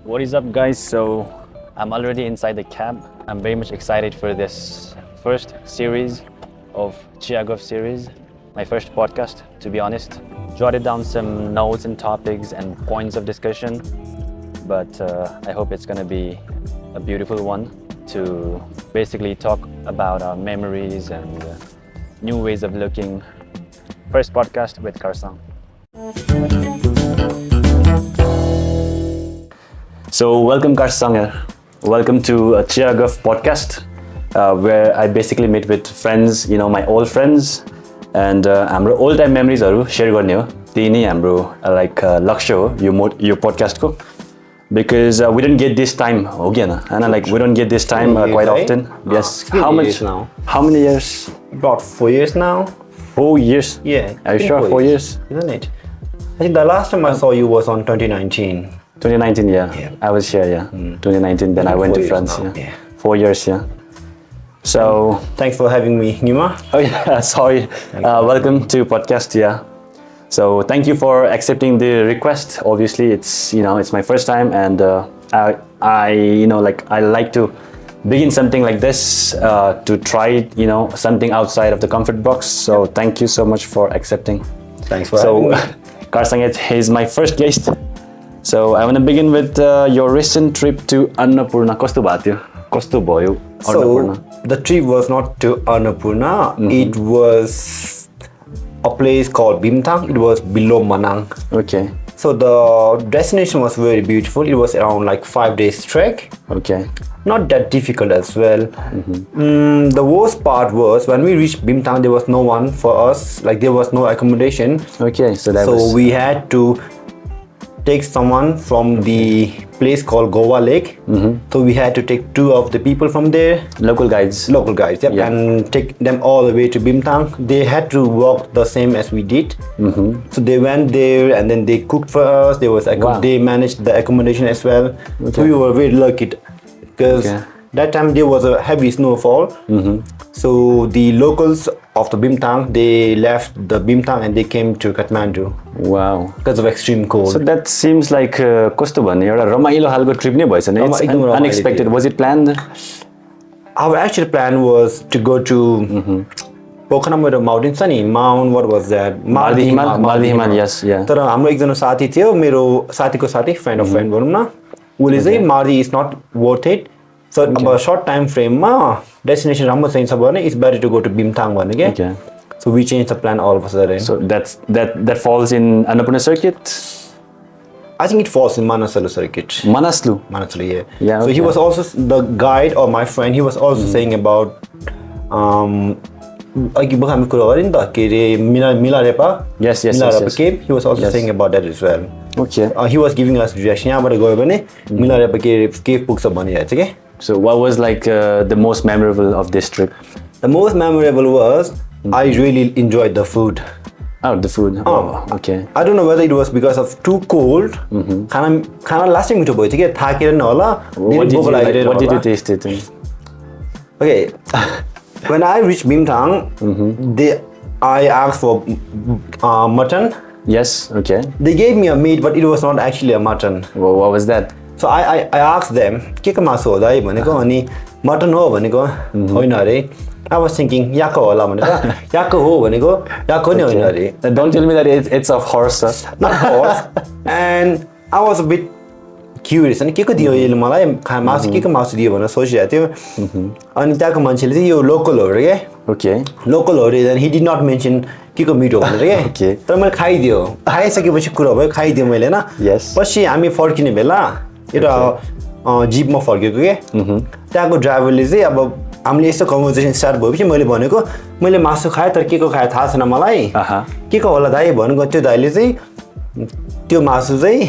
What is up, guys? So I'm already inside the cab. I'm very much excited for this first series of Chiya Guff series, my first podcast, to be honest. Jotted down some notes and topics and points of discussion, but I hope it's gonna be a beautiful one to basically talk about our memories and new ways of looking. First podcast with Kelsang. So welcome Kelsang, welcome to Chiya Guff podcast, where I basically meet with friends, my old friends, and हाम्रो old time memories share गर्ने हो. त्यही नै हाम्रो like लक्ष्य हो यो podcast को, because we don't get this time हो कि हैन, like we don't get this time quite often. Yes. How much now? How many years? About 4 years now. 4 years? Yeah. Are you sure? 4 years? Isn't it? I think the last time I saw you was on 2019. 2019, yeah. I was here, yeah. 2019, then I went to France, yeah. 4 years, yeah. So thanks for having me, Nima. Oh yeah, sorry. Welcome to podcast, yeah. So thank you for accepting the request. Obviously, it's it's my first time, and I like to begin something like this to try something outside of the comfort box. So thank you so much for accepting. Thanks for having me. Kelsang, he's my first guest. So I want to begin with your recent trip to Annapurna. Kasto bhayo tyo? Kasto bhayo Annapurna? So the trip was not to Annapurna. It was a place called Bhimthan. It was below Manang. Okay. So the destination was very beautiful. It was around like 5 days trek. Okay. Not that difficult as well. The worst part was when we reached Bhimthan, there was no one for us. Like there was no accommodation. Okay. So we had to take someone from the place called Goa Lake. So we had to take 2 of the people from there. Local guides. Yep. Yeah. And take them all the way to Bhimthan. They had to walk the same as we did. So they went there and then they cooked for us. They managed the accommodation as well. Okay. So we were very lucky because that time there was a heavy snowfall. So the locals of the Bhimthan, they left the Bhimthan and they came to Kathmandu. Wow. Because of extreme cold. So that seems like कस्तो भन्ने एउटा रमाइलो खालको trip नै भएछ नि. It's unexpected. Was it planned? Our actual plan was to go to Pokhanamoto mountain छ नि, Mount, what was that? Maldihimal, yes, yeah. तर हाम्रो एकजना साथी थियो, मेरो साथीको साथी, friend of friend भनौँ न, उसले चाहिँ Mardi is not worth it. So about a short time frame ma destination राम्रो चाहिन्छ भने it's better to go to Bhimthan भने के. Okay. So we changed the plan all of a sudden. So that falls in Annapurna circuit? I think it falls in Manaslu circuit. Manaslu, yeah. Yeah. So okay. he was also the guide, or my friend, he was also saying about अघि बखा हामी कुरा गरे नि त के रे Milarepa. Yes. Cave. He was also saying about that as well. Okay. He was giving us direction. यहाँबाट गयो भने मिलारेपा cave पुग्छ भनिरहेको छ के. So what was like the most memorable of this trip? The most memorable was I really enjoyed the food. Oh, the food. Oh, okay. I don't know whether it was because of too cold. खाना लास्टै मिठो भयो थियो के थाकेर न होला. What did you taste it? Okay. When I reached Bhimthan, I asked for mutton. Yes. Okay. They gave me a meat, but it was not actually a mutton. Well, what was that? So I asked them, के को मासु हो दाइ भनेको अनि mutton हो भनेको होइन अरे. I was thinking याको होला भनेको याको हो भनेको याको नि होइन अरे. Don't tell me that it's of horse. Not horse. And I was a bit curious अनि के को दियो यसले मलाई मासु के को मासु दियो भनेर सोचिरहेको थियो. अनि त्यहाँको मान्छेले चाहिँ यो लोकल हो रे के. Okay. लोकल हो रे. Then he did not mention के को मिठो भनेर के. Okay. तर मैले खाइदियो. खाइसकेपछि कुरा भयो खाइदियो मैले हैन. Yes. पछि हामी फर्किने बेला एउटा जिपमा फर्केको के. त्यहाँको ड्राइभरले चाहिँ अब हामीले यस्तो कन्भर्सेसन स्टार्ट भएपछि मैले भनेको मैले मासु खाएँ तर के को खाएँ थाहा छैन मलाई. के को होला दाइ भनेको त्यो दाइले चाहिँ त्यो मासु चाहिँ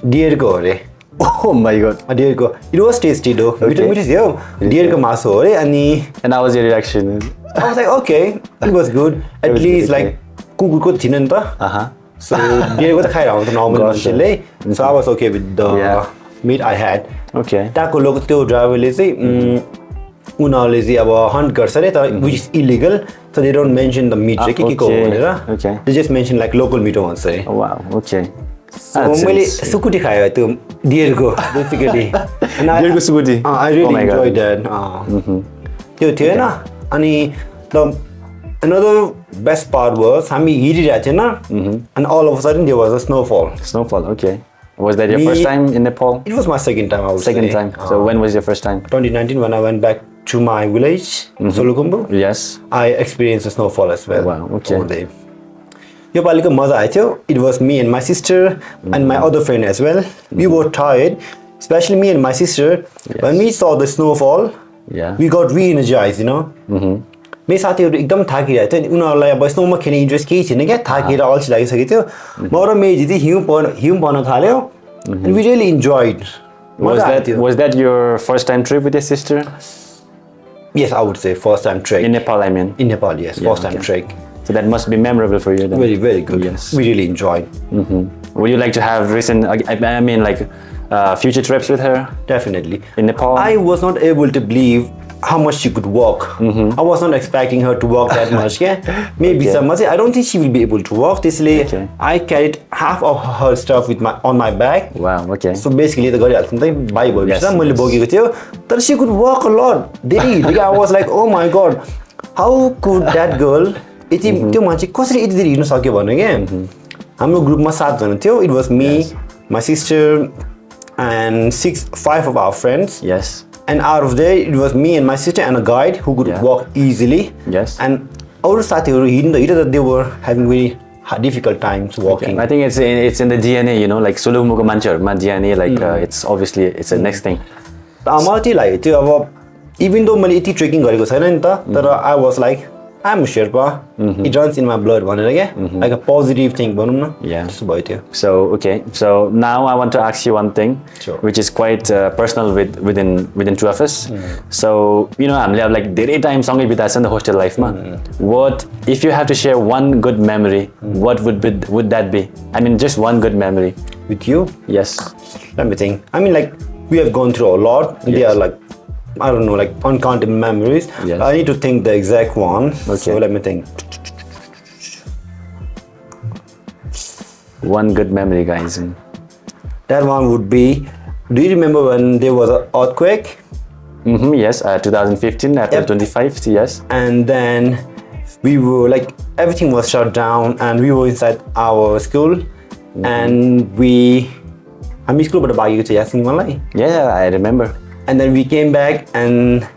डियरको हो रे. Oh my god. डियरको. It was tasty though. मिठो थियो. डियरको मासु हो रे अनि. And how was your reaction? I was like okay, it was good. At least like कुकुरको थिएन नि त. So डियरको त खाइरहनु त नर्मल मान्छेले. So I was okay with the meat I had. Okay. त्यहाँको लोक त्यो ड्राइभरले चाहिँ उनीहरूले चाहिँ अब हन्ट गर्छ अरे तर which is illegal, so they don't mention the meat चाहिँ के को हो भनेर. Okay. They just mention like local meat भन्छ अरे. Oh wow. Okay. So मैले सुकुटी खायो त्यो डियरको बेसिकली डियरको सुकुटी I really enjoyed that त्यो थियो हैन अनि the another best part was हामी हिँडिरहेको थिएन and all of a sudden there was a snowfall. Okay. Was that your first time in Nepal? It was my second time, I would say. Second time. So when was your first time? 2019 when I went back to my village, Solukhumbu. Yes. I experienced the snowfall as well. Wow, okay. Over there. यो पालिको मजा आयो थियो. It was me and my sister and my other friend as well. We were tired, especially me and my sister. Yes. When we saw the snowfall, we got re-energized, you know. मेरो साथीहरू एकदम थाकिरहेको थियो उनीहरूलाई अब स्नोमा खेल्ने interest केही थिएन क्या थाकेर अल्छी लागिसकेको थियो म र मेजी चाहिँ हिउँ पर्न थाल्यो and we really enjoyed. Was that your first time trip with your sister? Yes, I would say first time trek. In Nepal, I mean. In Nepal, yes, first time trek. So that must be memorable for you then. Very, very good. Yes. We really enjoyed. Would you like to have future trips with her? Definitely. In Nepal? I was not able to believe how much she could walk. I was not expecting her to walk that much. Maybe I don't think she will be able to walk. I carried half of her stuff on my back. Wow, okay. So basically, but she could walk a lot. I was like, oh my god, how could that girl? It was me, my sister, and 5 of our friends. Yes. And out of there, it was me and my sister and a guide who could walk easily. Yes. And our that they were having very difficult times walking. Okay. I think it's in the DNA, you know, like Sulukhumbuko manchaharuma DNA, like it's obviously it's the next thing. Even though I trekking I was like, I'm a Sherpa. It runs in my blood, like a positive thing. Yeah. So okay. So now I want to ask you one thing, which is quite personal within two of us. So you know, I'm like धेरै time सँगै बिताएको in the hostel life ma. What if you have to share one good memory? What would that be? I mean, just one good memory. With you? Yes. Let me think. I mean, like we have gone through a lot. They are like, I don't know, like uncountable memories. Yes. I need to think the exact one. Okay. So let me think. One good memory, guys. That one would be, do you remember when there was an earthquake? Yes, 2015, April 25th, yes. And then we were like, everything was shut down and we were inside our school. And I'm school, but yeah, I remember. And then we came back and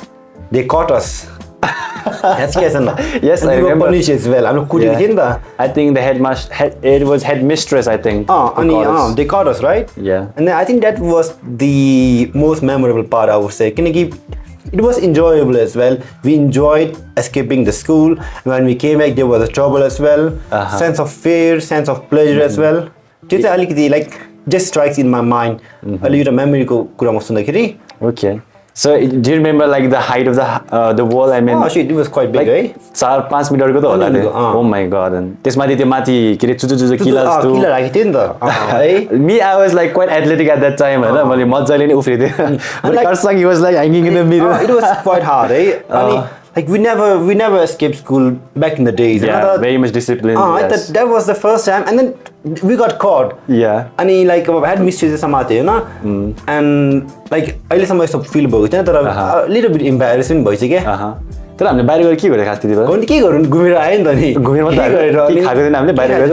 they caught us. Yes, I we were punished as well. I think it was headmistress, I think. They caught us, right? Yeah. And then I think that was the most memorable part, I would say. It was enjoyable as well. We enjoyed escaping the school. When we came back, there was a trouble as well. Sense of fear, sense of pleasure as well. Just strikes in my mind. A little memory. Okay. So do you remember like the height of the wall? I mean, it was quite big, like, 4-5 meter ko hola थियो. Oh my god. And त्यसमाथि त्यो माथि के रे चुचु किला जस्तो किला राखेको थियो नि त. Me, I was like quite athletic at that time, हैन मैले मज्जाले नै उफ्रिथे. But Kelsang, he was like hanging in the middle. It was quite hard, like we never escaped school back in the days. Yeah, very much discipline. Yes. That was the first time, and then we got caught. Yeah. And like had mistreated समाते Hahn. And like अहिले सम्म यस्तो feel भएको थिएन तर a little bit embarrassing भइसक्यो के. तर हामीले बाहिर गएर के गरे खास त्यति बेला? के गरौँ घुमेर आयो नि त नि. घुमेर मात्र के खाएको थिएन हामीले बाहिर गएर.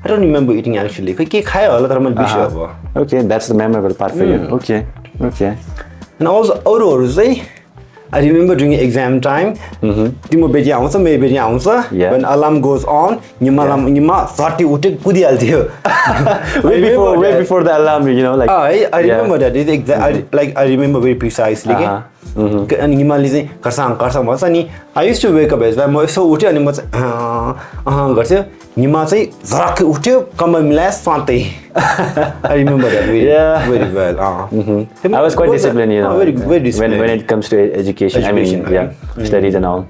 I don't remember eating actually. के खायो होला तर मैले बिर्सेँ अब. Okay, that's the memorable part for you. Okay. And also अरूहरु चाहिँ I remember during exam time, तिम्रो बेटी आउँछ मेरो बेटी आउँछ. When alarm goes on, Nima 30 उठे कुदिहाल्थ्यो. Way before the alarm, you know, like. I remember that. I remember very precisely. अनि निमाले चाहिँ खर्साङ भन्छ नि. I used to wake up as well. म यसो उठ्यो अनि म चाहिँ गर्छु. निमा चाहिँ झरक्कै उठ्यो कम्बल मिलाएर स्वान्तै. I remember that very well. I was quite disciplined, you know. Very disciplined. When it comes to education, I mean, studies and all.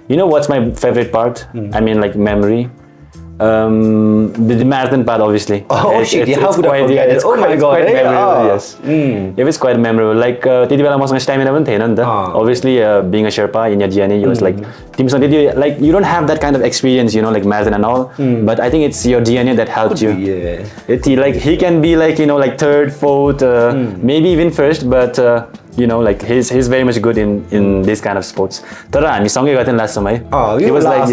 You know what's my favorite part? I mean, like memory. The marathon part, obviously. Oh shit! How could I forget it? Oh my god! Quite memorable, yes. Mm. It was quite memorable. Like, त्यति बेला मसँग stamina पनि थिएन नि त. Obviously, being a Sherpa in your DNA, you was like, you don't have that kind of experience, you know, like marathon and all. But I think it's your DNA that helped you. Yeah. He can be like, you know, like third, fourth, maybe even first, but you know, like he's very much good in this kind of sports. तर हामी सँगै गर्थ्यौं last time है. He was last,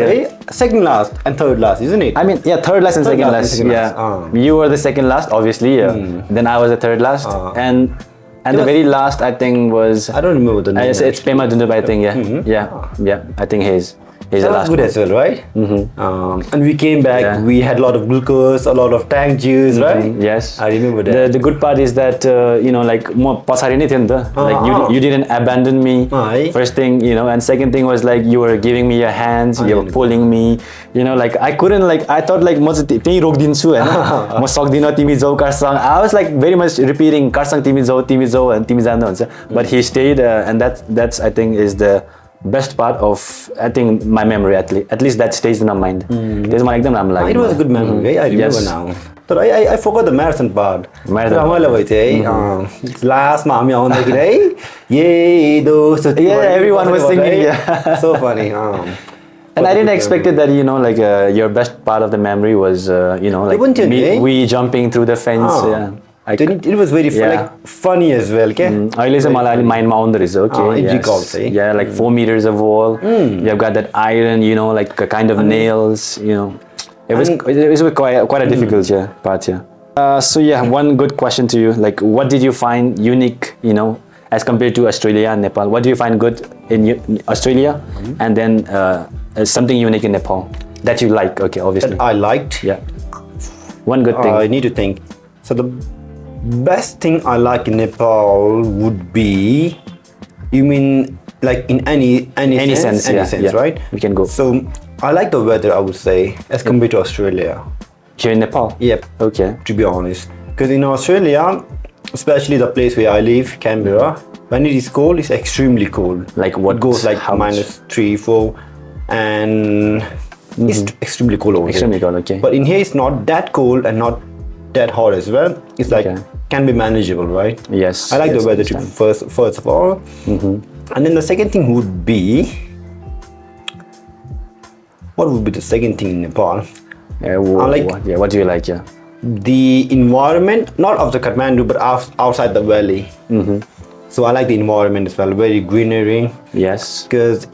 second last and third last, isn't it? I mean, yeah, third last and second last. Yeah, you were the second last, obviously. Then I was the third last, and the very last I think was I don't remember the name. It's Pema Dundup, I think. Yeah. I think he's the that last was good one. as well, right? And we came back. We had a lot of glucose, a lot of tank juice, right? Yes, I remember that. The good part is that you know, like म पछाडि नै थियो नि त. Like you didn't abandon me. First thing, you know, and second thing was like you were giving me your hands, you were pulling me. You know, like I couldn't, like I thought like म चाहिँ त्यही रोक्दिन्छु हैन. म सक्दिन, तिमी जाऊ Karsang. I was like very much repeating Karsang, तिमी जाऊ and तिमी जानु हुन्छ. But he stayed, and that's I think is the best part of, I think, my memory at least that stays in my mind. There's my एकदम राम्रो लाग्यो. It was a good memory. I remember now. But I forgot the marathon part. रमाइलो भयो थियो है. लास्टमा हामी आउँदाखेरि है. Yay दोस्तो. Yeah, everyone was singing. Yeah. So funny. And I didn't expect it that, you know, like your best part of the memory was, you know, like we jumping through the fence. Yeah. It was very funny as well. अहिले चाहिँ मलाई माइन्डमा आउँदो रहेछ. Okay. Yeah, like 4 meters of wall. You've got that iron, you know, like a kind of nails, you know. It was quite a difficult part. So yeah, one good question to you. Like, what did you find unique, you know, as compared to Australia and Nepal? What do you find good in Australia, and then something unique in Nepal that you like? Okay, obviously. That I liked. Yeah. One good thing. I need to think. So the best thing I like in Nepal would be, you mean like in any sense, right? We can go. So I like the weather, I would say, as compared to Australia. Here in Nepal? Yep. Okay. To be honest, because in Australia, especially the place where I live, Canberra, when it is cold, it's extremely cold. Like what? It goes like -3, -4, and it's extremely cold over here. Extremely cold. Okay. But in here, it's not that cold and not that hot as well. It's like can be manageable, right? Yes. I like the weather too, first of all. And then the second thing would be, what would be the second thing in Nepal? What do you like? Yeah. The environment, not of the Kathmandu, but outside the valley. So I like the environment as well, very greenery. Yes. Because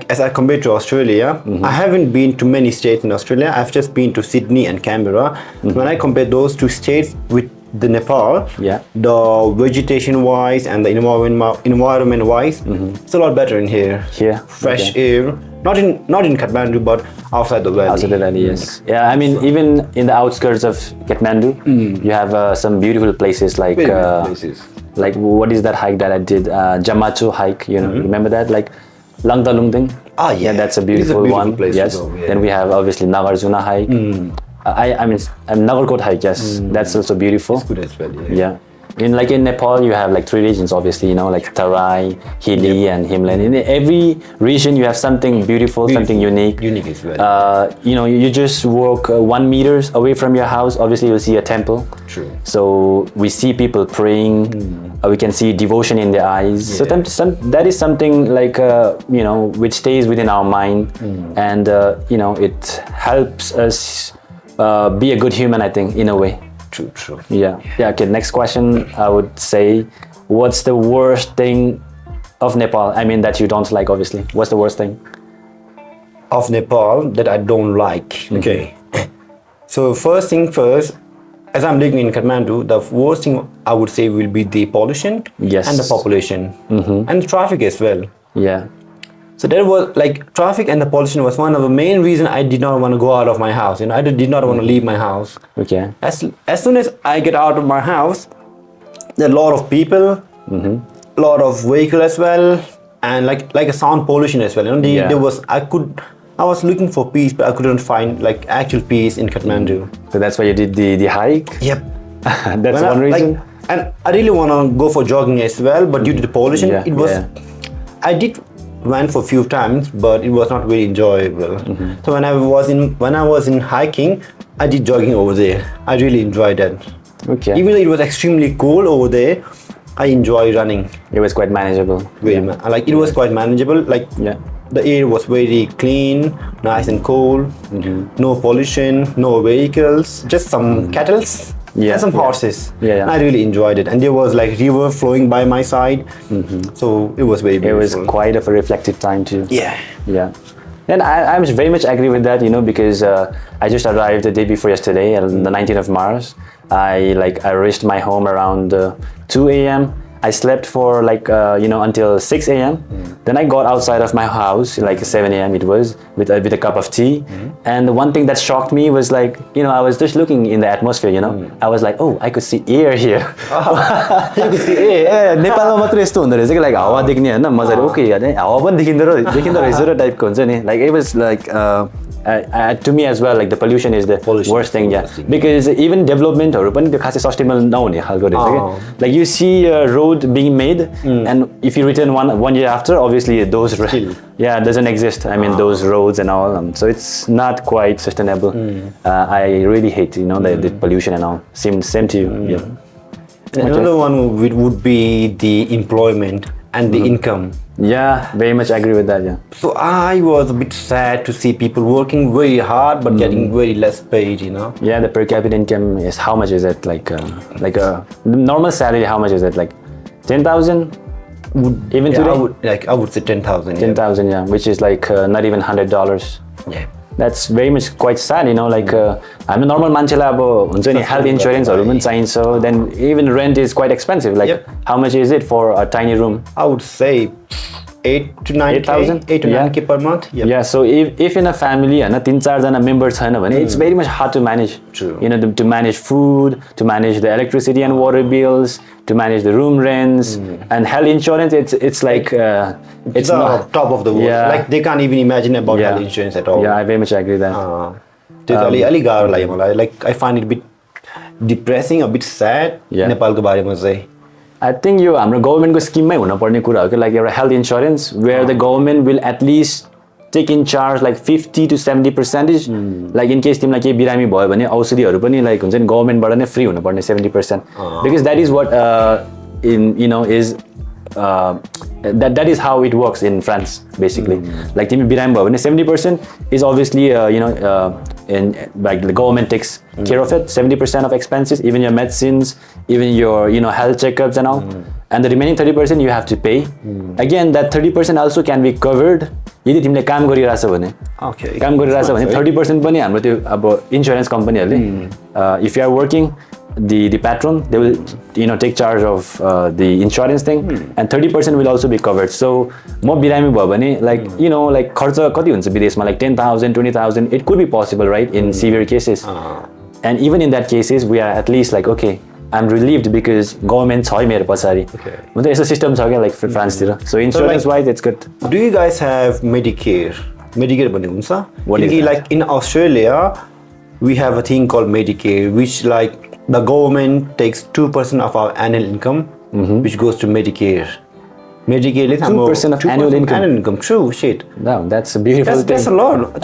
as I compare to Australia, I haven't been to many states in Australia. I've just been to Sydney and Canberra. When I compare those two states with the Nepal, the vegetation wise and the environment wise, it's a lot better in here. Fresh air. Not in Kathmandu, but outside the valley. Outside the valley, yes. Yeah, I mean, even in the outskirts of Kathmandu, you have some beautiful places like like what is that hike that I did? Jamacho hike, you know, remember that? Like Langtalungting. Yeah, that's a beautiful one. Place yes. to go, Then we have obviously Nagarjuna hike. I mean Nagarkot hike, yes. That's also beautiful. It's good as well. Yeah. In Nepal, you have like 3 regions, obviously, you know, like Tarai, Hili, and Himalayan. In every region, you have something beautiful, something unique. Unique as well. You know, you just walk 1 meter away from your house, obviously you'll see a temple. True. So we see people praying. We can see devotion in their eyes. So that is something like, you know, which stays within our mind. And, you know, it helps us be a good human, I think, in a way. True. Yeah. Okay, next question, I would say, what's the worst thing of Nepal? I mean, that you don't like, obviously. What's the worst thing? Of Nepal that I don't like. Okay. So first thing first, as I'm living in Kathmandu, the worst thing I would say will be the pollution and the population and the traffic as well. Yeah. So there was like traffic and the pollution was one of the main reasons I did not want to go out of my house. You know, I did not want to leave my house. Okay. As soon as I get out of my house, there are a lot of people, a lot of vehicle as well, and like a sound pollution as well. You know, I was looking for peace, but I couldn't find like actual peace in Kathmandu. So that's why you did the hike? Yep. That's one reason. And I really want to go for jogging as well, but due to the pollution, I did went for a few times, but it was not very enjoyable. So when I was in hiking, I did jogging over there. I really enjoyed that. Okay. Even though it was extremely cold over there, I enjoy running. It was quite manageable. It was quite manageable. The air was very clean, nice and cold. No pollution, no vehicles, just some cattles and some horses. I really enjoyed it, and there was like river flowing by my side. So it was very beautiful. It was quite of a reflective time too. Yeah. And I very much agree with that, because I just arrived the day before yesterday, on the 19th of March. I reached my home around 2 a.m. I slept for until 6 a.m. Then I got outside of my house like 7 a.m. it was with a cup of tea. And the one thing that shocked me was I was just looking in the atmosphere, I was like, oh, I could see air here. You could see air. नेपालमा मात्र यस्तो हुँदो रहेछ कि हावा देख्ने हैन मजाले okay हैन हावा पनि देखिँदो रहेछ र टाइपको हुन्छ नि it was to me as well, the pollution is the worst thing, because even developmentहरु पनि त्यो खासै sustainable नहुने खालको रहेछ के you see a road being made and if you return one year after, obviously those doesn't exist. I mean those roads and all, so it's not quite sustainable. I really hate the pollution and all. Same to you. Another one would be the employment and the income. Yeah, very much agree with that. So I was a bit sad to see people working very hard but getting very less paid. Yeah, the per capita income is, how much is it? The normal salary, how much is it? 10,000? Even today? I would say 10,000. 10,000, which is not even $100. Yeah. That's very much quite sad, I'm a normal मान्छेलाई अब हुन्छ नि health insuranceहरु पनि चाहिन्छ, then even rent is quite expensive. How much is it for a tiny room? I would say 8 to 9K per month. Yeah, so if in a family and 3-4 जना members छैन भने it's very much hard to manage. True. To manage food, to manage the electricity and water bills, to manage the room rents, and health insurance. It's it's not top of the world. They can't even imagine about health insurance at all. Yeah, I very much agree with that. अलि गाह्रो लाग्यो मलाई. I find it a bit depressing, a bit sad. नेपालको बारेमा चाहिँ I think यो हाम्रो गभर्नमेन्टको स्किममै हुन पर्ने कुरा हो कि एउटा health insurance where the government will at least take in charge 50 to 70%. In case तिमीलाई केही बिरामी भयो भने औषधिहरु पनि हुन्छ नि गभर्नमेन्टबाट नै फ्री हुन पर्ने 70%, because that is what is that is how it works in France basically. तिमी बिरामी भयो भने 70% is obviously the government takes care of it. 70% of expenses, even your medicines, even your health checkups and all, and the remaining 30% you have to pay. Again, that 30% also can be covered यदि तिमीले काम गरिरहेछ भने. काम गरिरहेछ भने 30% पनि हाम्रो त्यो अब insurance कम्पनीहरुले if you are working, the patron, they will take charge of the insurance thing, and 30% will also be covered. So म बिरामी भयो भने खर्च कति हुन्छ विदेशमा 10,000 20,000 it could be possible, right, in severe cases. And even in that cases we are at least okay, I'm relieved because government छ मेरो पछाडी. म त यस्तो सिस्टम छ के फ्रान्सतिर. So insurance wise it's good. Do you guys have Medicare भन्ने हुन्छ? Like in Australia we have a thing called Medicare, which the government takes 2% of our annual income, which goes to Medicare. Medicare 2% of annual income. True shit. Wow, that's a beautiful thing. That's a lot.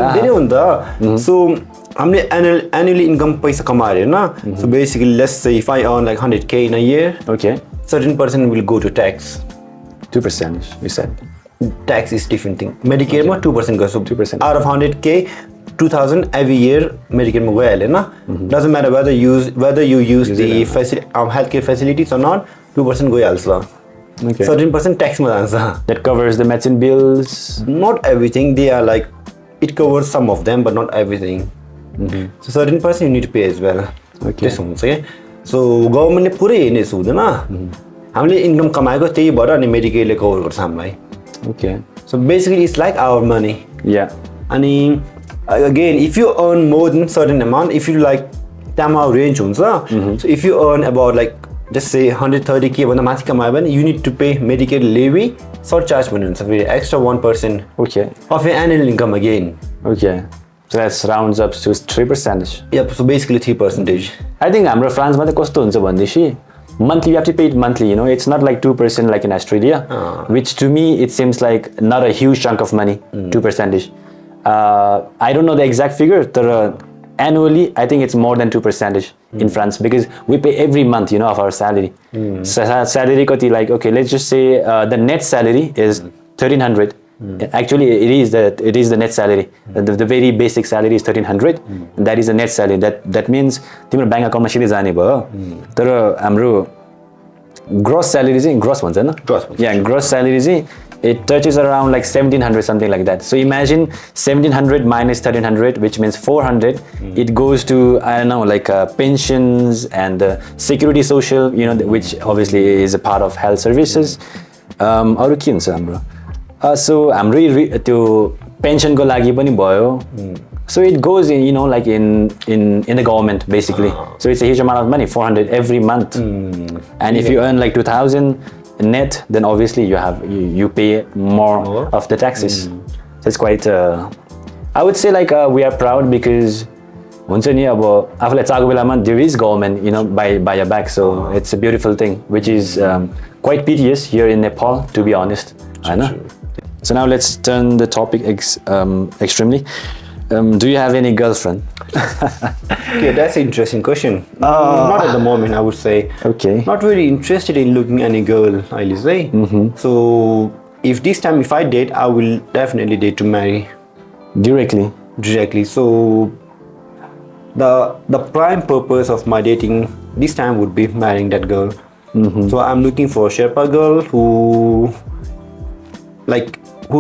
So हामीले annually income पैसा कमाएर हैन. So basically let's say if I earn 100K in a year, certain percent will go to tax. 2% you said. Tax is different thing. Medicare मा 2% goes. So 2%. Out of 100K, 2,000 every year Medicare मा गइहाल्यो हैन. Doesn't matter whether you use the healthcare facilities or not, 2% गइहाल्छ. Certain percent tax मा जान्छ. That covers the medicine bills. Not everything. They are it covers some of them, but not everything. So certain percent you need to pay as well. त्यसो हुन्छ के. So गभर्नमेन्टले पुरै हेर्ने हुँदैन. हामीले income कमाएको त्यही भएर अनि मेडिकेलले कभर गर्छ हामीलाई. So basically it's like our money. अनि again, if you earn more than certain amount, if you त्यहाँ range हुन्छ. So if you earn about just say 130K भन्दा माथि कमायो भने you need to pay Medicare levy surcharge भन्ने हुन्छ फेरि extra 1% of your annual income again. So that rounds up to 3%. So basically 3%. I think हाम्रो फ्रान्समा त कस्तो हुन्छ भन्दैछि monthly, you have to pay it monthly, you know. It's not like 2% like in Australia, which to me, it seems like not a huge chunk of money, 2%. I don't know the exact figure, but annually, I think it's more than 2% in France because we pay every month, you know, of our salary. So salary koti, like, okay, let's just say the net salary is 1,300. Actually, it is the net salary. The very basic salary is 1,300. That is the net salary. That means तिम्रो bank account मा सिधै जाने भयो. तर हाम्रो gross salary चाहिँ gross भन्छ हैन? Gross. Yeah, gross salary चाहिँ it touches around like 1,700, something like that. So imagine 1,700 minus 1,300, which means 400. It goes to, I don't know, like pensions and security social, you know, which obviously is a part of health services. अरु के हुन्छ हाम्रो? So हाम्रो त्यो pensionको लागि पनि भयो. So it goes in, you know, like in the government basically. So it's a huge amount of money, 400 every month. And if you earn like 2,000 net, then obviously you pay more of the taxes. So it's quite I would say like we are proud because हुन्छ नि अब आफूलाई चाहेको बेलामा there is government, you know, by your back. So it's a beautiful thing, which is quite piteous here in Nepal, to be honest. So now let's turn the topic extremely. Do you have any girlfriend? Okay, that's an interesting question. Not at the moment, I would say. Okay. Not really interested in looking at any girl, I'll say. So if this time if I date, I will definitely date to marry. Directly. So the prime purpose of my dating this time would be marrying that girl. So I'm looking for a Sherpa girl who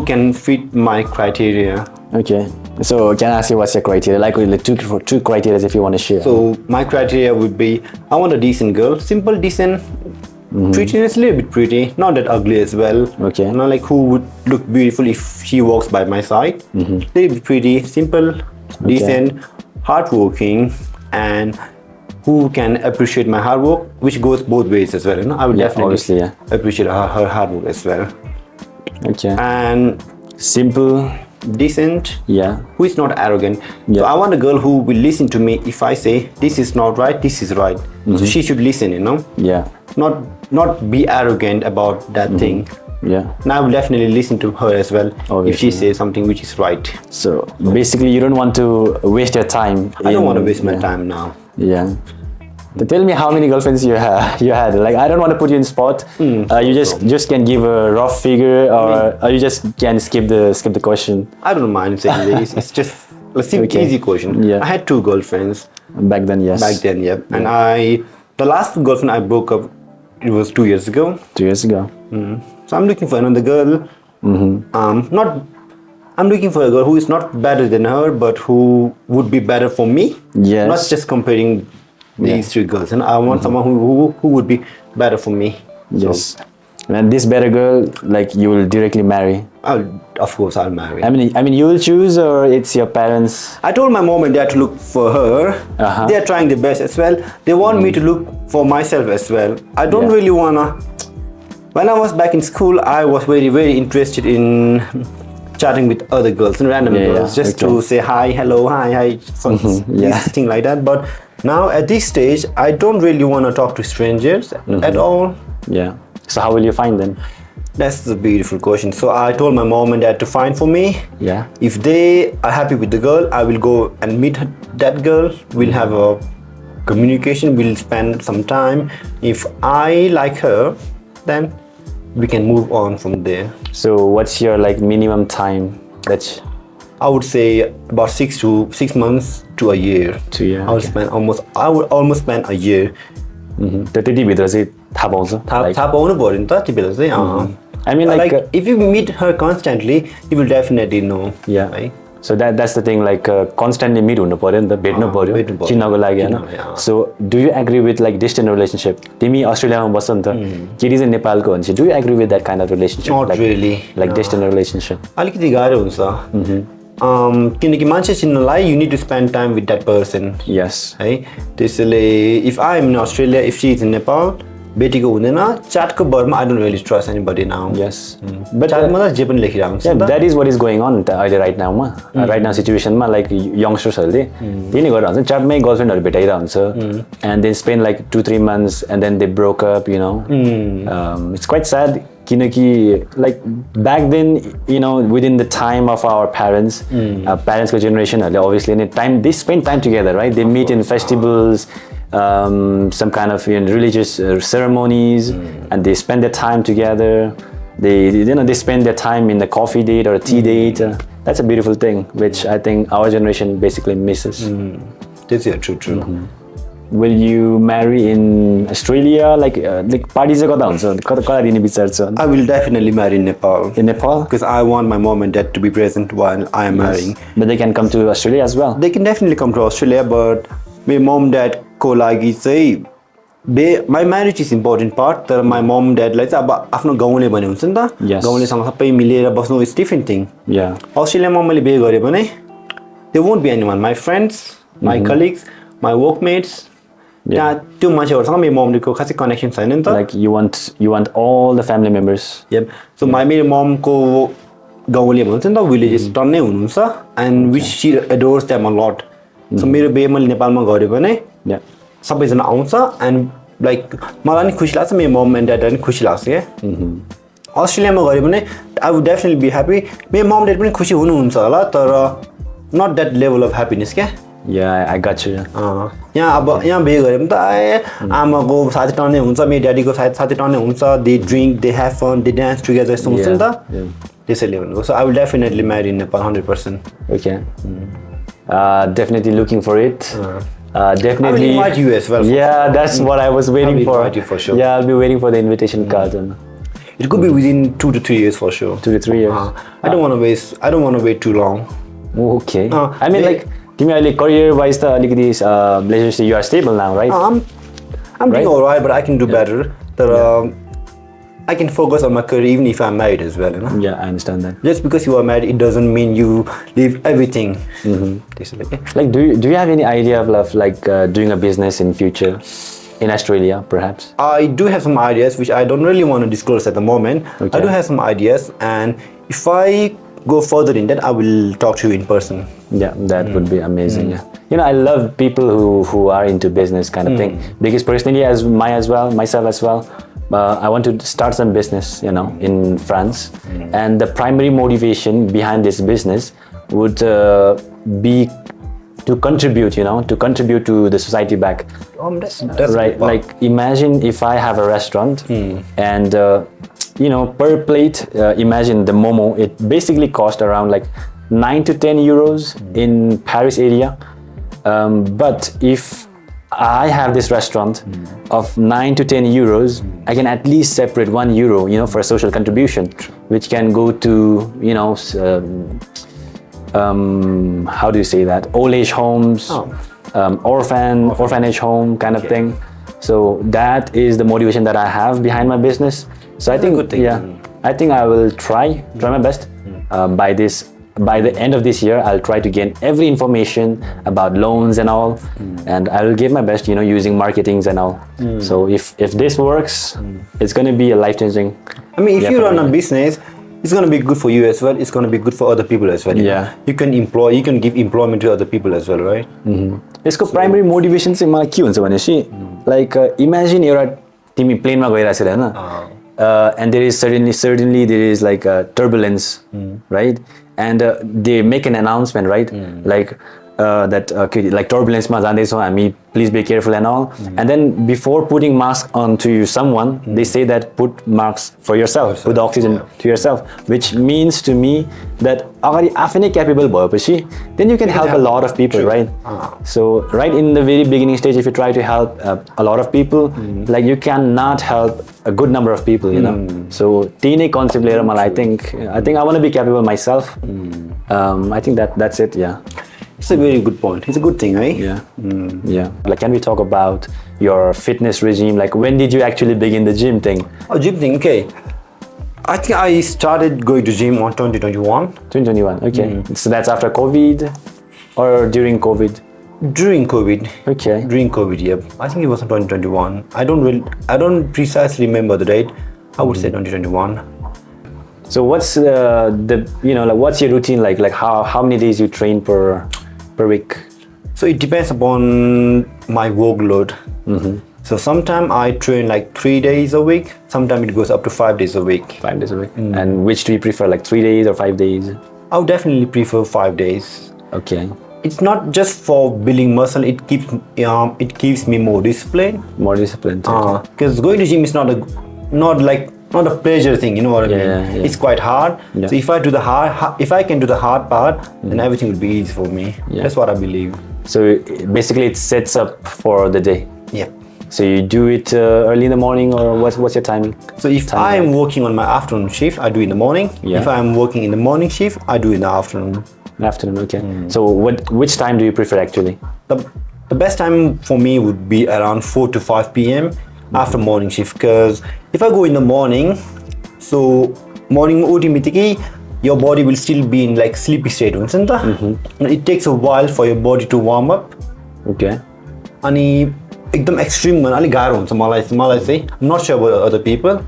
can fit my criteria. Okay. So can I ask you what's your criteria? Like two criteria if you want to share. So my criteria would be I want a decent girl, simple, decent, prettiness, a little bit pretty, not that ugly as well. Okay. Not like who would look beautiful if she walks by my side. Little bit pretty, simple, decent, hardworking, and who can appreciate my hard work, which goes both ways as well. You know, I would definitely appreciate her hard work as well. Okay. And simple, decent, who is not arrogant. So I want a girl who will listen to me if I say this is not right, this is right. So she should listen, you know. Not be arrogant about that thing. And I will definitely listen to her as well if she says something which is right. So basically you don't want to waste your time. I don't want to waste my time now. So tell me how many girlfriends you had. Like, I don't want to put you in spot. You just can give a rough figure, or you just can skip the question. I don't mind saying this. It's just a simple, easy question. I had 2 girlfriends back then. And the last girlfriend I broke up, it was 2 years ago. 2 years ago. So I'm looking for another girl. I'm looking for a girl who is not better than her, but who would be better for me. Not just comparing these 3 girls, and I want someone who would be better for me. And this better girl, like, you will directly marry? Of course I'll marry. I mean you will choose, or it's your parents? I told my mom and dad to look for her. They are trying their best as well. They want me to look for myself as well. I don't really wanna. When I was back in school, I was very, very interested in chatting with other girls and random girls, just to say hi, hello, hi, thing like that. But now at this stage, I don't really want to talk to strangers at all. So how will you find them? That's the beautiful question. So I told my mom and dad to find for me. If they are happy with the girl, I will go and meet that girl. We'll have a communication. We'll spend some time. If I like her, then we can move on from there. So what's your like minimum time? I would say about 6 months to a year. I would almost spend a year. त्यतिभित्र चाहिँ थाहा पाउँछ? थाहा पाउनु पर्यो नि त त्यति बेला चाहिँ. I mean like if you meet her constantly, you will definitely know. Right? So that's the thing, like constantly meet हुनु पर्यो नि त, भेट्नु पर्यो चिन्नको लागि हैन. So do you agree with like distant relationship? तिमी अस्ट्रेलियामा बस्छ नि त, केटी चाहिँ नेपालको हुन्छ. Do you agree with that kind of relationship? Not really. Like distant relationship. अलिकति गाह्रो हुन्छ. किनकि मान्छे चिन्नलाई you need to spend time with that person. है त्यसैले if I am in Australia, if she is in Nepal, बेटीको हुँदैन च्याटको बरमा I don't really trust anybody now. Yes. But च्याटमा त जे पनि लेखिरहेको हुन्छ नि त. that is what is going on अहिले right now मा right now situation मा like youngstersहरूले त्यही नै गरेर हुन्छ च्याटमै गर्लफ्रेन्डहरू भेटाइरहेको हुन्छ and they spend like 2-3 months and then they broke up, you know. It's quite sad किनकि like back then, you know, within the time of our parents, parents को generationहरूले obviously नै time they spend time together, right? They meet in festivals, some kind of, you know, religious ceremonies, and they spend their time together. They, you know, they spend their time in the coffee date or a tea date. That's a beautiful thing, which I think our generation basically misses. That's true. Will you marry in Australia? Like party चाहिँ कता हुन्छ कता दिने विचार छ? I will definitely marry in Nepal. In Nepal? Because I want my mom and dad to be present while I am marrying. But they can come to Australia as well. They can definitely come to Australia, but my mom dad को लागि चाहिँ my marriage is important part. तर my mom dad लाई चाहिँ अब आफ्नो गाउँले भने हुन्छ नि त. Yes. गाउँलेसँग सबै मिलेर बस्नु is different thing. Yeah. अस्ट्रेलियामा मैले बिहे गरे भने there won't be anyone. My friends, my colleagues, my workmates. त्यहाँ त्यो मान्छेहरूसँग मेरो मम्मीको खासै कनेक्सन छैन नि त. Like you want all the family members. Yep. So मेरो ममको गाउँले भन्छ नि त विलेजेस टन्नै हुनुहुन्छ and which she adores them a lot. So मेरो बिहे मैले नेपालमा गरे भने सबैजना आउँछ and like मलाई नि खुसी लाग्छ मेरो मम एन्ड ड्याडलाई नि खुसी लाग्छ क्या. अस्ट्रेलियामा गरे भने I would definitely be happy. मेरो मम ड्याड पनि खुसी हुनुहुन्छ होला तर not that level of happiness क्या. Yeah, I got you. यहाँ बिहे गरे पनि त आमाको साथी टन्नै हुन्छ मेरो ड्याडीको साथी टन्नै हुन्छ they drink, they have fun, they dance together यस्तो हुन्छ नि त. त्यसैले भनेको. So I will definitely marry in Nepal 100%. Okay. Definitely looking for it. Definitely. I will invite you as well. Yeah, that's what I was waiting for. I will invite you for sure. Yeah, I'll be waiting for the invitation card. It could be within 2 to 3 years for sure. 2 to 3 years. I don't want to wait too long. Okay. I mean like तिमी अहिले career wise त अलिकति relationship you are stable now, right? I'm doing alright, but I can do better. But I can focus on my career even if I'm married as well, you know? Yeah, I understand that. Just because you are married, it doesn't mean you leave everything. Like, do you have any idea of like doing a business in future in Australia, perhaps? I do have some ideas which I don't really want to disclose at the moment. Okay. I do have some ideas, and if I go further in that, I will talk to you in person. Yeah, that would be amazing. Yeah. You know, I love people who are into business kind of thing, because personally myself as well, I want to start some business, you know, in France, and the primary motivation behind this business would be to contribute, you know, to the society back. That's right. Like imagine if I have a restaurant and you know, per plate, imagine the momo, it basically cost around like 9 to 10 euros in Paris area. But if I have this restaurant of 9 to 10 euros, I can at least separate 1 euro, you know, for a social contribution, which can go to, you know, how do you say that? Old age homes, orphanage home kind of thing. So that is the motivation that I have behind my business. So I think, I think I will try my best. By the end of this year, I'll try to gain every information about loans and all, and I will give my best, you know, using marketings and all. So if this works, it's going to be a life-changing. I mean, if you run a business, it's going to be good for you as well. It's going to be good for other people as well. Yeah. You can give employment to other people as well, right? यसको primary motivation चाहिँ मलाई के हुन्छ भनेपछि, like imagine you're तिमी plane मा गइरहेको छ हैन, and there is certainly there is like a turbulence, right? And they make an announcement, right? Like that like turbulence ma जाँदैछौँ हामी, please be careful and all. And then before putting mask onto someone, they say that put masks for yourself, put the oxygen to yourself, which means to me that अगाडि आफै नै capable भएपछि then you can help a lot of people, right? So right in the very beginning stage, if you try to help a lot of people, like you cannot help a good number of people, you know. So त्यही नै concept लिएर मलाई I think I want to be capable myself. I think that's it. Yeah. It's a very good point. It's a good thing, right? Yeah. Yeah. Like, can we talk about your fitness regime? Like, when did you actually begin the gym thing? Oh, gym thing. Okay. I think I started going to gym on 2021. 2021. Okay. So that's after COVID or during COVID? During COVID. Okay. During COVID, yeah. I think it was in 2021. I don't precisely remember the date. I would say 2021. So what's what's your routine like? Like how many days you train per week? So it depends upon my workload. So sometimes I train like 3 days a week. Sometimes it goes up to 5 days a week. 5 days a week. And which do you prefer, like 3 days or 5 days? I would definitely prefer 5 days. Okay. It's not just for building muscle. It keeps me more disciplined. More disciplined. Because going to gym is not a pleasure thing. You know what I mean? Yeah. It's quite hard. Yeah. So if I can do the hard part, then everything will be easy for me. Yeah. That's what I believe. So basically, it sets up for the day. Yeah. So you do it early in the morning, or what's your timing? So if I am working on my afternoon shift, I do it in the morning. Yeah. If I am working in the morning shift, I do it in the afternoon. Afternoon, okay. So which time do you prefer actually? The best time for me would be around 4 to 5 p.m. After morning shift, because if I go in the morning, so morning automatically your body will still be in like sleepy state. And it takes a while for your body to warm up. Okay. अनि एकदम extreme गर्न अलिक गाह्रो हुन्छ मलाई चाहिँ not sure about other people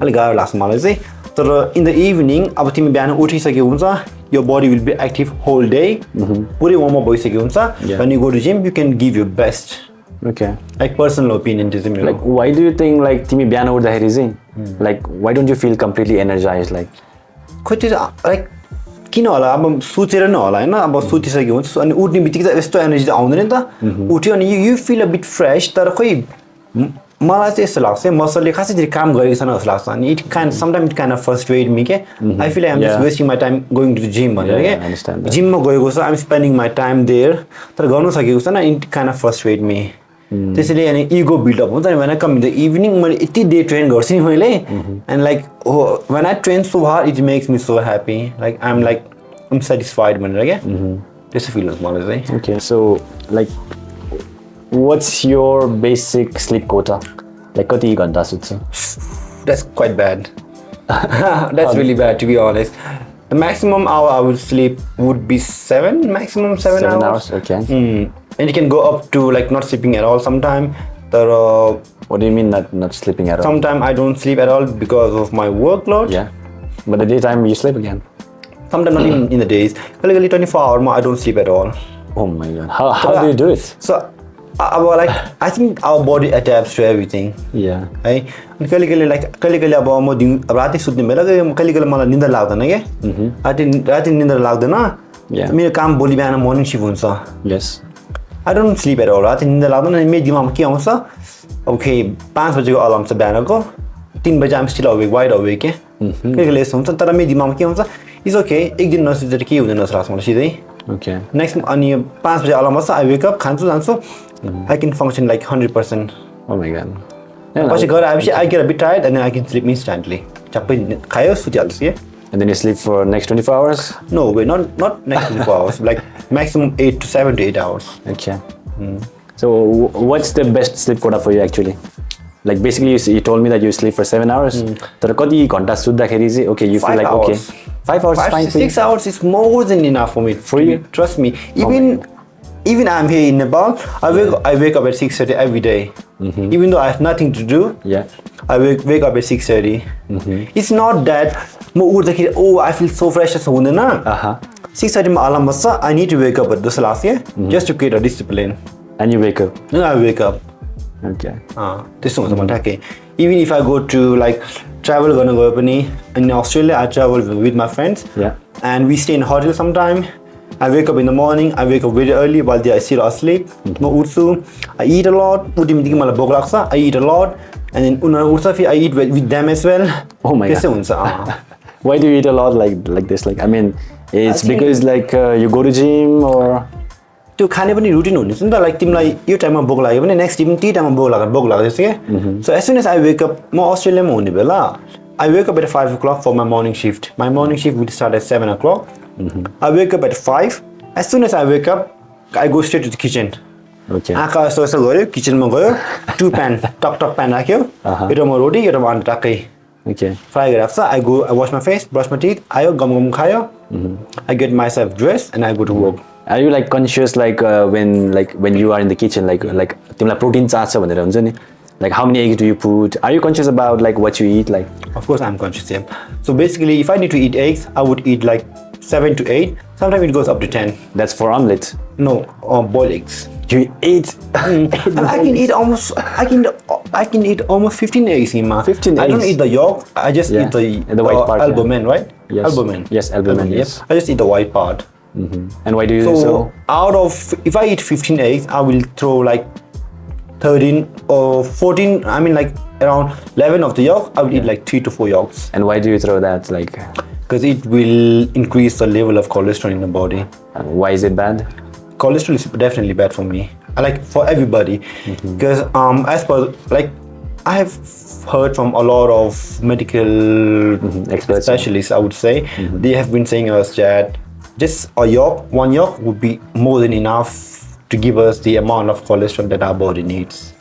अलिक गाह्रो लाग्छ मलाई चाहिँ तर इन द इभिनिङ अब तिमी बिहान उठिसक्यो हुन्छ your body will be active whole day पुरै वार्म अप भइसक्यो हुन्छ when you go to gym you can give your best. Okay. Like personal opinion चाहिँ मेरो. Like why do you think like तिमी बिहान उठ्दाखेरि चाहिँ like why don't you feel completely energized like? खोइ त्यो like किन होला अब सोचेर नै होला हैन अब सुतिसक्यो हुन्छ अनि उठ्ने बित्तिकै त यस्तो एनर्जी त आउँदैन नि त उठ्यो अनि you feel a bit fresh तर खोइ मलाई चाहिँ यस्तो लाग्छ मसलले खासै धेरै काम गरेको छैन जस्तो लाग्छ अनि it kind of frustrate me के I feel I am just wasting my time going to the gym भनेर के जिममा गएको छ I am spending my time there तर गर्नु सकेको छैन it kind of frustrate me त्यसैले अनि इगो बिल्डअप हुन्छ नि when I come in the evening मैले यति डे ट्रेन गर्छु नि मैले and like when I train so hard it makes me so happy like I am like unsatisfied भनेर क्या त्यस्तो फिल हुन्छ मलाई चाहिँ. Okay, so like what's your basic sleep quota? Like कति घण्टा सुत्छ? That's quite bad. That's really bad to be honest. The maximum hour I would sleep would be 7, maximum 7 hours. 7 hours, okay. And it can go up to like not sleeping at all sometime. What do you mean not sleeping at all? Sometimes I don't sleep at all because of my workload. Yeah. But the daytime you sleep again? Sometimes not even in the days. Like 24 hours I don't sleep at all. Oh my god. How do you do it? So I think our body adapts to everything. Yeah. है अनि कहिले अब म राति सुत्ने बेला कहिले मलाई निद्रा लाग्दैन के राति निद्रा लाग्दैन मेरो काम भोलि बिहान मर्निङ सिफ्ट हुन्छ. Yes. I don't sleep at all. राति निद्रा लाग्दैन अनि मेरो दिमागमा के आउँछ ओके 5 बजेको अलार्म छ बिहानको 3 बजे आइम स्टिल अवेक वाइड अवेक के कहिले यस्तो हुन्छ तर मेरो दिमागमा के आउँछ इज ओके एक दिन नसुतेर के हुँदैन जस्तो लाग्छ मलाई सिधै. Okay. नेक्स्ट अनि 5 बजे अलार्म आउँछ आई वेक अप खान्छु जान्छु I can function like 100%. Oh my god. पछि घर आएपछि I get a bit tired and then I can sleep instantly. चप्पै खायो सुतिहाल्छु के. And then you sleep for next 24 hours? No way, not next 24 hours. Like maximum 7 to 8 hours. Okay. So what's the best sleep quota for you actually? Like basically you told me that you sleep for 7 hours. तर कति घण्टा सुत्दाखेरि चाहिँ okay you feel like okay 5 hours 5 to 6 hours is more than enough for me. For you, trust me. Even I'm here in Nepal, I wake up at 6:30 every day. Even though I have nothing to do, I wake up at 6:30. It's not that म उठ्दाखेरि I feel so fresh जस्तो हुँदैन. 6:30 मा alarm बज्छ I need to wake up at this last year just to create a discipline. And you wake up? No, I wake up. Okay. त्यस्तो हुन्छ मलाई ठ्याक्कै. Even if I go to like travel गर्न गयो पनि in Australia I travel with my friends. And we stay in hotel sometime. I wake up in the morning, I wake up very early while they are still asleep. म उठ्छु, I eat a lot, उठ्नेबित्तिकै मलाई भोक लाग्छ, I eat a lot, and then उनीहरू उठ्छ फेरि I eat with them as well. Oh my god. त्यस्तै हुन्छ. Why do you eat a lot like this? Like I mean, it's because like you go to gym or त्यो खाने पनि routine हुन्छ नि त लाइक तिमीलाई यो टाइममा भोक लाग्यो भने नेक्स्ट दिन त्यही टाइममा भोक लाग्छ के. So as soon as I wake up, म अस्ट्रेलियामा हुने बेला I wake up at 5 o'clock for my morning shift. My morning shift would start at 7 o'clock. I wake up at 5. As soon as I wake up, I go straight to the kitchen. Okay. आँखा यसो गयो किचनमा गयो 2 pan टक pan राख्यो एउटामा रोटी एउटामा अन्डा टक्कै fry गरेर राख्छ. I wash my face, brush my teeth, आयो गम खायो. I get myself dressed and I go to work. Are you like conscious when you are in the kitchen like तिमीलाई protein चाहिन्छ भनेर हुन्छ नि, like how many eggs do you put? Are you conscious about like what you eat? Like of course I'm conscious, yeah. So basically if I need to eat eggs, I would eat like 7 to 8. Sometimes it goes up to 10. that's for omelette. No, boiled eggs. You eat I can eat almost 15 eggs, Ima. 15 I don't eggs. eat the yolk. I just Yeah. eat the white part, albumen, right? Yes. Albumen. Yes, albumen, yes. Yep. I just eat the white part. And why do you do So so? out of, if I eat 15 eggs, I will throw like 13 or 14. I mean like around 11 of the yolk. I will eat like 3 to 4 yolks. And why do you throw that? Like Because it will increase the level of cholesterol in the body. why is it bad? Cholesterol is definitely bad for me. I like for everybody. Because as per like I have heard from a lot of medical Experts. specialists, I would say, they have been saying us that just one yolk would be more than enough to give us the amount of cholesterol that our body needs.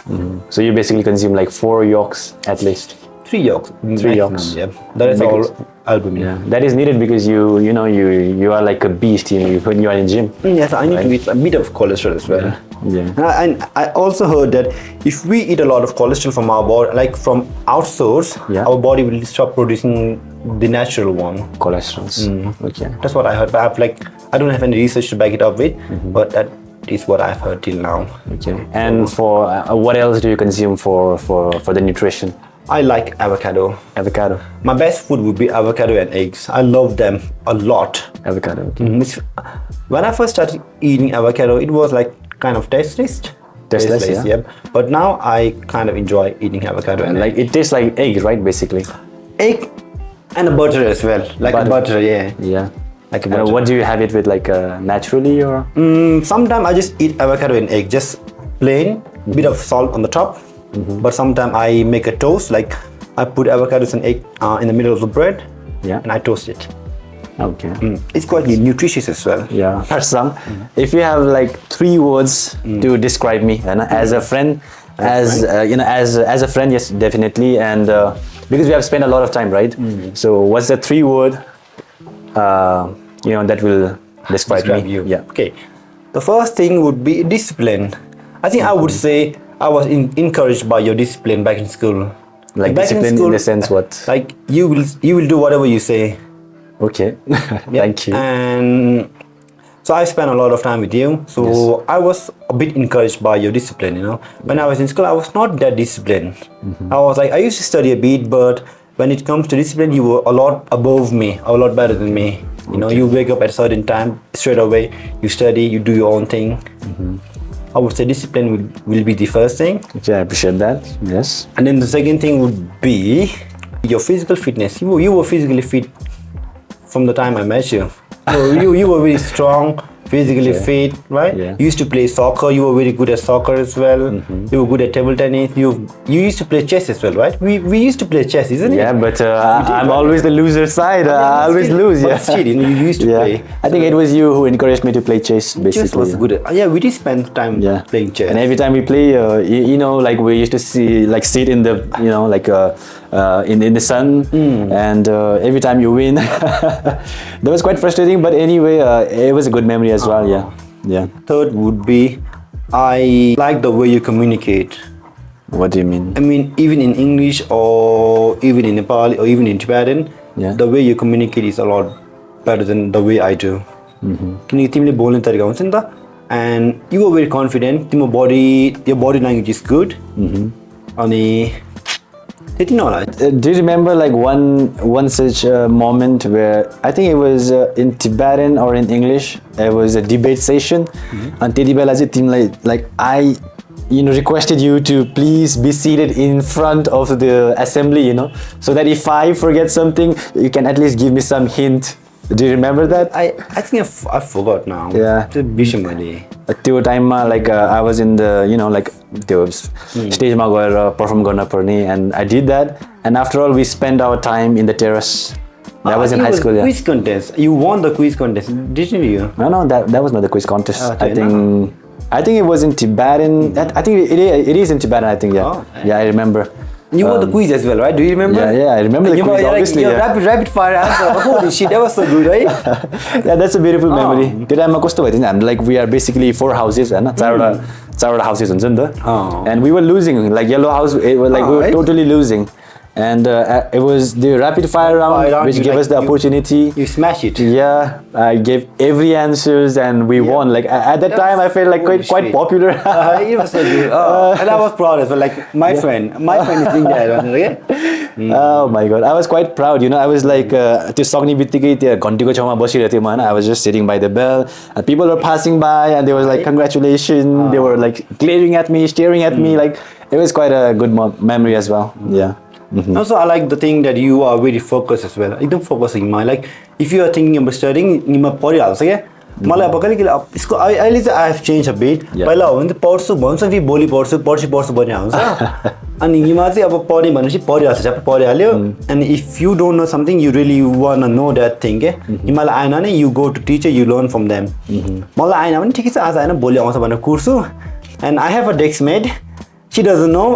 So you basically consume like 4 yolks at least. 3 yolks. 3 maximum, yolks. Yeah. That is Because- all albumin. Yeah, that is needed because you are like a beast, when you are in gym. Yes, I need to eat a bit of cholesterol as well. Yeah. And I also heard that if we eat a lot of cholesterol from our body, like from outsource, Yeah. our body will stop producing the natural one. Cholesterols. Okay. That's what I heard. But I don't have any research to back it up with, but that is what I've heard till now. Okay. And for what else do you consume for the nutrition? I like avocado. Avocado. My best food would be avocado and eggs. I love them a lot. Avocado. Okay. When I first started eating avocado, it was like kind of tasteless. Tasteless, yeah. Yep. But now I kind of enjoy eating avocado and Like it tastes like egg, right? Basically. egg and a butter as well. Like a butter, yeah. Yeah. Like a And butter. what do you have it with, like naturally or? Sometimes I just eat avocado and egg, just plain, bit of salt on the top. But sometimes I make a toast, like I put avocados and egg in the middle of the bread, Yeah. and I toast it. Okay. It's quite nutritious as well. Yeah. Harsang, if you have like 3 words to describe me, and as a friend, as a friend, yes, definitely, and because we have spent a lot of time, right? So what's the 3 word, that will describe me? you. Yeah. Okay. The first thing would be discipline. I think I would say I was encouraged by your discipline back in school. Like back discipline in the sense what? Like you will do whatever you say. Okay. Thank you. And so I spent a lot of time with you. So I was a bit encouraged by your discipline. When I was in school, I was not that disciplined. I was like, I used to study a bit, but when it comes to discipline, you were a lot above me, a lot better than me. You wake up at a certain time, straight away, you study, you do your own thing. I would say discipline will be the first thing. Okay, I appreciate that. Yes. And then the second thing would be your physical fitness. You were physically fit from the time I met you. You were very strong, physically fit, right? Yeah. You used to play soccer. You were very good at soccer as well. You were good at table tennis. You used to play chess as well, right? We used to play chess, isn't it? Yeah, but I'm always the loser side. I always lose. But Yeah. still, you used to play. I think it was you who encouraged me to play chess. Basically. Chess was good. Yeah, we did spend time playing chess. And every time we play, like we used to sit in the, in the sun, and every time you win, that was quite frustrating. But anyway, it was a good memory as well. Yeah. Third would be, I like the way you communicate. What do you mean? I mean, even in English or even in Nepali or even in Tibetan, the way you communicate is a lot better than the way I do. किनकि तिमीले बोल्ने तरिका हुन्छ नि त, and you were very confident. Your body language is good. अनि त्यति नै होला. Do you remember like one such moment where I think it was in Tibetan or in English? It was a debate session, and त्यति बेला चाहिँ तिमीलाई like I requested you to please be seated in front of the assembly, so that if I forget something, you can at least give me some hint. Do you remember that? I think I forgot now. Yeah. त्यो बिर्सेँ मैले. त्यो टाइममा like I was in the like त्यो स्टेजमा गएर perform गर्न पर्ने, and I did that, and after all we spent our time in the terrace. That was in high school. Yeah. Quiz contest. You won the quiz contest, didn't you? No, that was not the quiz contest. Okay, I think it was in Tibetan. I think it is in Tibetan. I think Oh, yeah, I remember. You won the quiz as well, right? Do you remember? Yeah, I remember the quiz, obviously. Rapid fire answer. Holy shit, that was so good, right? Yeah, that's a beautiful memory. त्यो टाइममा कस्तो भयो भने like we are basically 4 houses हैन चारवटा houses हुन्छ नि त. And we were losing, like yellow house, it was like we were totally losing. And it was the rapid fire round which gave us the opportunity. You smash it. Yeah, I gave every answers and we won. Like at that time, I felt like quite popular. It was so good. And I was proud as well. Like my friend is doing that. Okay? Oh my god, I was quite proud. You know, I was like, त्यो सक्ने बित्तिकै त्यो घन्टीको छेउमा बसिरहेको थिएँ म हैन. I was just sitting by the bell. And people were passing by and they were like, congratulations. They were like glaring at me, staring at me. Like it was quite a good memory as well. Yeah. Also, I like the thing that you are very focused as well. एकदम focusing मा like if you are thinking about studying Nima परिहाल्छ क्या. मलाई अब कहिले यसको अहिले चाहिँ I have changed a bit. पहिला हो भने त पढ्छु भन्छ फेरि भोलि पढ्छु पर्सि भन्ने हुन्छ. अनि निमा चाहिँ अब पढ्ने भनेपछि परिहाल्छ सबै परिहाल्यो. And if you don't know something, you really want to know that thing के. निमालाई आएन नि you go to teacher, you learn from them. मलाई आएन भने ठिकै छ आज आएन भोलि आउँछ भनेर कुर्छु. And I have a desk mate. She doesn't know.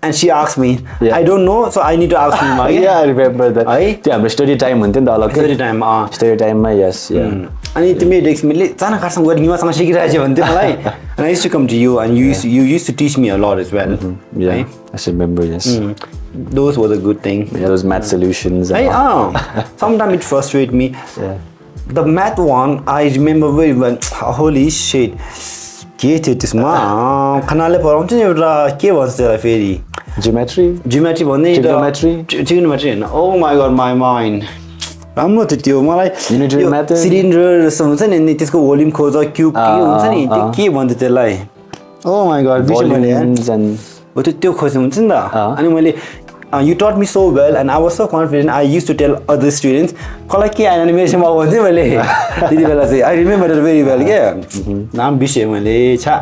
And she asked me, I don't know, so I need to ask him. Yeah, I remember that. त्यो हाम्रो स्टडी टाइम हुन्थ्यो नि त अलग. Study time. Study time मा yes, yeah. अनि तिमी desk Medley जान कासँग गएर निमासँग सिकिरहेछ भन्थ्यो मलाई. And I used to come to you and you used to teach me a lot as well. Yeah, right? I should remember, yes. Those were the good thing. Yeah, those math solutions. Sometimes it frustrated me. Yeah. The math one, I remember very well. Holy shit. के थियो त्यसमा खानाले पढाउँछ नि एउटा के भन्छ त्यसलाई फेरि geometry भन्ने ट्रिगोनोमेट्री हैन. Oh my god my mind राम्रो थियो त्यो मलाई. सिलिन्डर जस्तो हुन्छ नि अनि त्यसको भोल्युम खोज क्यूब के हुन्छ नि त्यो के भन्छ त्यसलाई. ओ माय गॉड त्यो खोज्नु हुन्छ नि त. अनि मैले you taught me so well and I was so confident. I used to tell other students कसलाई के आएन नि मेरोसँग भन्थे मैले त्यति बेला चाहिँ. I remember it very well के नाम बिर्सेँ मैले छा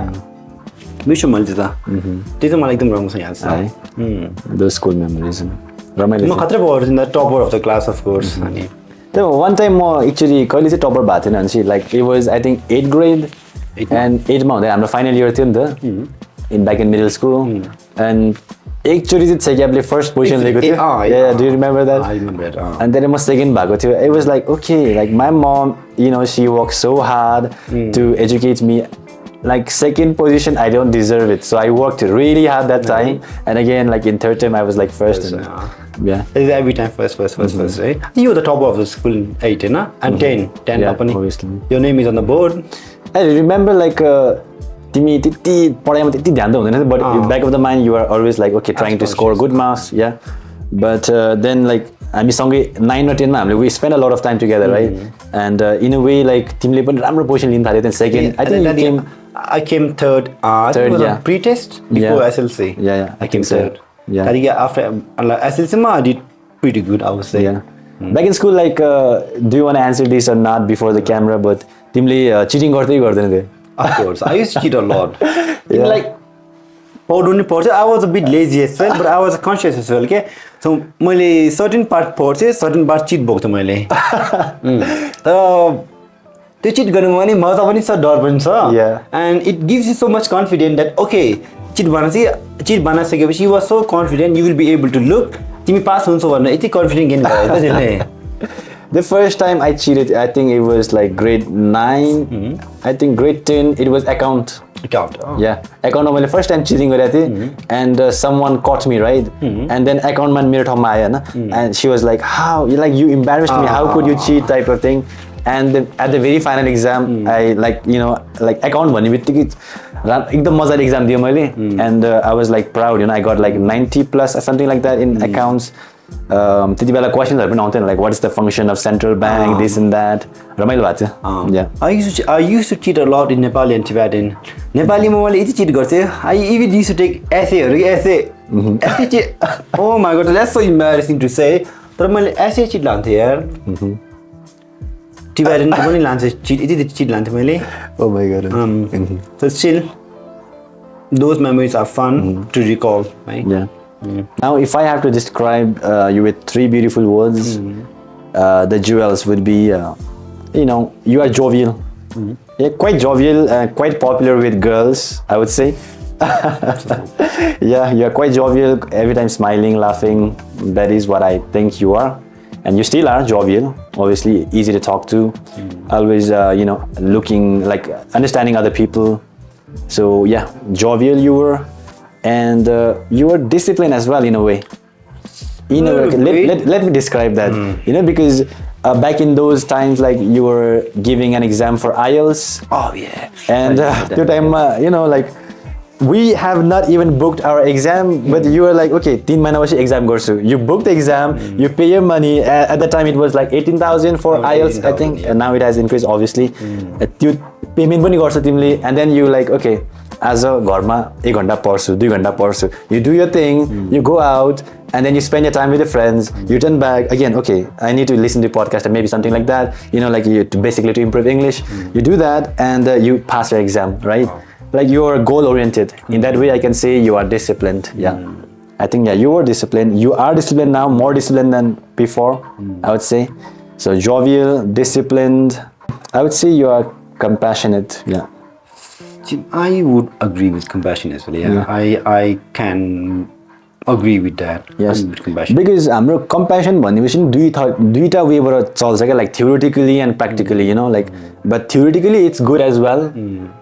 बिर्सेँ मैले त. त्यो चाहिँ मलाई एकदम राम्रोसँग याद छ. Those school memories. रमाइलो. म खतरा पढ्थेँ नि topper of the class of course. अनि त्यो one time म एक्चुअली कहिले चाहिँ टपर भएको थिएन अनि like it was I think 8th grade and 8 मा हुँदा हाम्रो फाइनल इयर थियो नि त in back in middle school and एकचोटि चाहिँ सेक्यापले फर्स्ट पोजिसन लिएको थियो. Yeah, do you remember that? I remember it. And then म सेकेन्ड भएको थियो. It was like okay, like my mom, you know, she worked so hard to educate me. Like second position, I don't deserve it. So I worked really hard that time. And again, like in third time, I was like first. Yeah. Every time first, right? You were the top of the school in 8, you know? And 10 yeah, company. Obviously. Your name is on the board. I remember like तिमी त्यति पढाइमा त्यति ध्यान त हुँदैन but back of the mind you are always like okay trying to score good marks. Yeah. But then like हामी सँगै 9 or 10 मा हामीले we spent a lot of time together, right? And in a way like तिमीले पनि राम्रो position लिन थाल्यौ. Then second I think I came third. Third, yeah. Pre-test before SLC. Yeah, I came third. Yeah. I think after SLC ma I did pretty good, I would say. Yeah. Back in school like do you want to answer this or not before the camera but तिमीले cheating गर्दै गर्दैन थिए. Of course, I used to cheat a lot. Like, I was a bit lazy as well, but I was conscious as well. Okay, so मैले certain part पढ्थे, certain part cheat भएको थियो मैले. तर त्यो cheat गर्नुमा पनि मजा पनि छ डर पनि छ. And it gives you so much confidence that okay, cheat बनाइसकेपछि you are so confident you will be able to look. तिमी पास हुन्छ भनेर यति confident gain भयो त त्यसले. The first time I cheated, I think it was like grade 9. I think grade 10, it was account. Yeah, account मैले first time cheating गरेको थिएँ and someone caught me, right? And then account man मेरो ठाउँमा आयो हैन and she was like how you embarrassed me, how could you cheat type of thing. And at the very final exam I like you know like account भन्ने बित्तिकै एकदम मजाले exam दिएँ मैले and I was like proud, you know, I got like 90 plus or something like that in accounts. त्यति बेला क्वेशन्सहरु पनि आउँथेन like what is the function of central bank, this and that. रमाइलो भएको थियो. Yeah. I used to cheat a lot in Nepali and Tibetan. नेपालीमा मैले यति chit गर्थेँ. I even used to take essay cheat. Oh my god, that's so embarrassing to say. तर मैले essay cheat लान्थेँ यार. Tibetan पनि लान्थेँ cheat, यति cheat लान्थेँ मैले. Oh my god. So still those memories are fun to recall, right? Yeah. Now, if I have to describe you with 3 beautiful words, the jewels would be, you know, you are jovial. Yeah, quite jovial, quite popular with girls, I would say. Yeah, you're quite jovial, every time smiling, laughing. That is what I think you are. And you still are jovial, obviously easy to talk to, always, looking, like understanding other people. So yeah, jovial you were, and you were disciplined as well in a way. In a way, let me describe that, because back in those times, like you were giving an exam for IELTS. Oh yeah. And the time, like we have not even booked our exam, but you were like, okay, 3 mahina पछि exam गर्छु. You booked the exam, you pay your money. At the time it was like 18,000 for IELTS, I think. And now it has increased, obviously. त्यो payment पनि गर्छौ तिमीले, and then you like, okay, आज घरमा 1 घण्टा पढ्छु, 2 घण्टा पढ्छु. You do your thing, you go out, and then you spend your time with your friends. You turn back again. Okay, I need to listen to podcast and maybe something like that. Like basically to improve English. You do that, and you pass your exam, right? Like you are goal oriented. In that way, I can say you are disciplined. Yeah, I think you were disciplined. You are disciplined now, more disciplined than before. I would say. So jovial, disciplined. I would say you are compassionate. Yeah. I would agree with compassion as well. Yeah. I can agree with that. Yes. With compassion. Because हाम्रो compassion भनेपछि दुईटा वेबाट चल्छ क्या, like theoretically and practically, like, but theoretically it's good as well,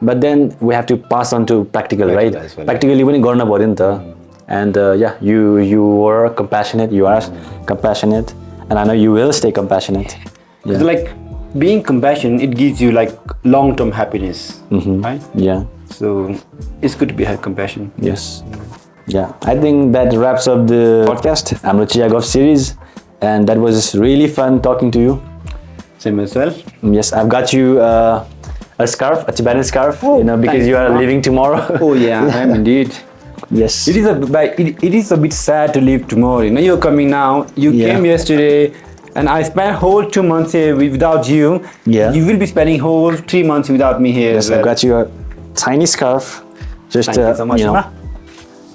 but then we have to pass on to practical, right? Well, practically पनि गर्न पर्यो नि त. And you were compassionate, you are compassionate, and I know you will stay compassionate. It's like being compassionate, it gives you like long-term happiness, right? Yeah. So it's good to have compassion. Yes. Yeah, I think that wraps up the podcast. I'm the Chiya Guff series, and that was really fun talking to you. Same as well. Yes, I've got you a scarf, a Tibetan scarf, because you are leaving tomorrow. Oh yeah, I am indeed. Yes. It is a bit sad to leave tomorrow. You're coming now. You came yesterday, and I spent whole 2 months here without you. Yeah. You will be spending whole 3 months without me here. Yes, I've got you a tiny scarf. Just Thank you so much.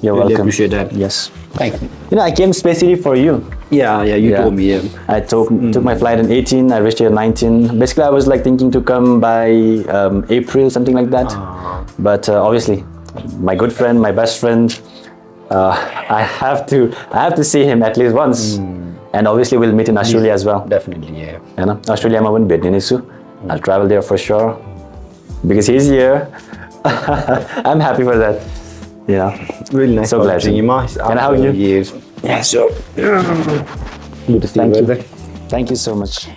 You're really welcome. appreciate that. Yes. Thank you. I came specially for you. Yeah, you told me. Yeah. I took my flight on 18. I reached here on 19. Basically, I was like thinking to come by April, something like that. But obviously, my good friend, my best friend, I have to see him at least once. And obviously, we'll meet in Australia as well. Definitely, yeah. Australia, ma पनि भेट्ने नै छु. I'll travel there for sure because he's here. I'm happy for that. Yeah, Really nice. so glad. And how are you? Years. Yeah, sure. Good to see you. Thank you so much.